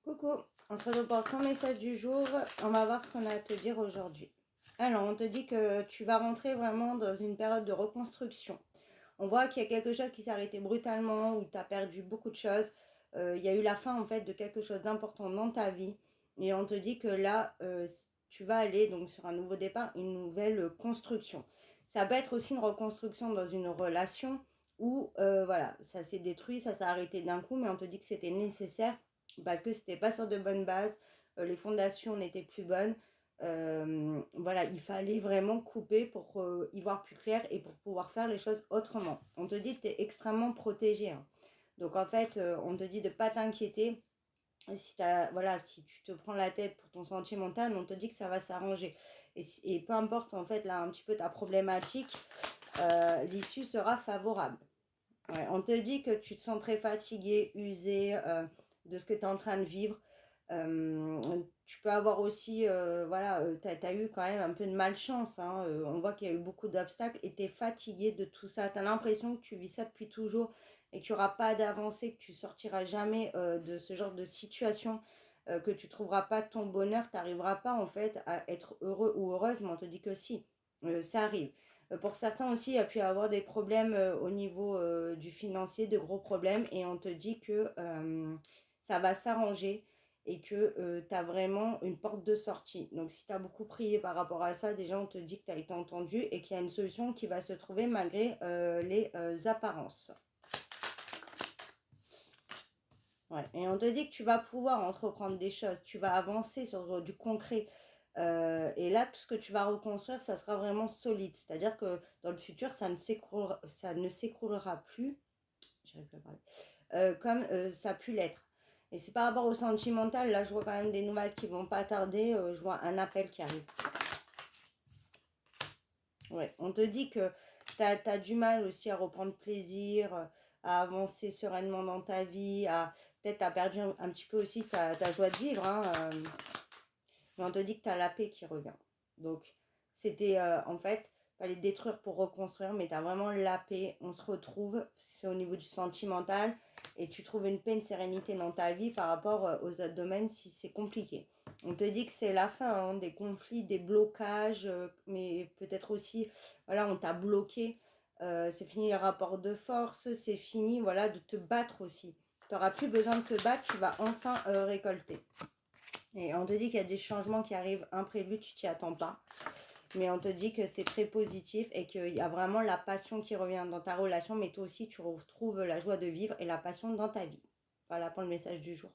Coucou, on se retrouve pour ton message du jour. On va voir ce qu'on a à te dire aujourd'hui. Alors, on te dit que tu vas rentrer vraiment dans une période de reconstruction. On voit qu'il y a quelque chose qui s'est arrêté brutalement, où tu as perdu beaucoup de choses. Il y a eu la fin en fait de quelque chose d'important dans ta vie. Et on te dit que là, tu vas aller donc sur un nouveau départ, une nouvelle construction. Ça peut être aussi une reconstruction dans une relation où voilà, ça s'est détruit, ça s'est arrêté d'un coup, mais on te dit que c'était nécessaire parce que c'était pas sur de bonnes bases, les fondations n'étaient plus bonnes. Voilà, il fallait vraiment couper pour y voir plus clair et pour pouvoir faire les choses autrement. On te dit que tu es extrêmement protégé, hein. Donc en fait, on te dit de ne pas t'inquiéter. Si, voilà, si tu te prends la tête pour ton sentimental, on te dit que ça va s'arranger. Et peu importe en fait là un petit peu ta problématique, l'issue sera favorable. Ouais, on te dit que tu te sens très fatigué, usé de ce que tu es en train de vivre. Euh, Tu peux avoir aussi, voilà, tu as eu quand même un peu de malchance, hein. On voit qu'il y a eu beaucoup d'obstacles et tu es fatigué de tout ça. Tu as l'impression que tu vis ça depuis toujours et qu'il n'y aura pas d'avancée, que tu sortiras jamais de ce genre de situation, que tu trouveras pas ton bonheur, tu n'arriveras pas en fait à être heureux ou heureuse, mais on te dit que si, ça arrive. Pour certains aussi, il y a pu avoir des problèmes au niveau du financier, de gros problèmes, et on te dit que ça va s'arranger et que tu as vraiment une porte de sortie. Donc si tu as beaucoup prié par rapport à ça, déjà on te dit que tu as été entendu et qu'il y a une solution qui va se trouver malgré les apparences. Ouais. Et on te dit que tu vas pouvoir entreprendre des choses, tu vas avancer sur du concret. Et là, tout ce que tu vas reconstruire, ça sera vraiment solide. C'est-à-dire que dans le futur, ça ne s'écroulera plus, j'arrive plus à parler, comme ça a pu l'être. Et c'est par rapport au sentimental, là, je vois quand même des nouvelles qui vont pas tarder. Je vois un appel qui arrive. Ouais, on te dit que tu as du mal aussi à reprendre plaisir, à avancer sereinement dans ta vie, à peut-être tu as perdu un petit peu aussi ta joie de vivre, hein, mais on te dit que tu as la paix qui revient. Donc, c'était en fait, fallait détruire pour reconstruire, mais tu as vraiment la paix. On se retrouve, c'est au niveau du sentimental, et tu trouves une paix, une sérénité dans ta vie par rapport aux autres domaines si c'est compliqué. On te dit que c'est la fin, hein, des conflits, des blocages, mais peut-être aussi, voilà, on t'a bloqué. C'est fini les rapports de force, c'est fini, voilà, de te battre aussi. Tu n'auras plus besoin de te battre, tu vas enfin récolter. Et on te dit qu'il y a des changements qui arrivent imprévus, tu t'y attends pas. Mais on te dit que c'est très positif et qu'il y a vraiment la passion qui revient dans ta relation, mais toi aussi tu retrouves la joie de vivre et la passion dans ta vie. Voilà pour le message du jour.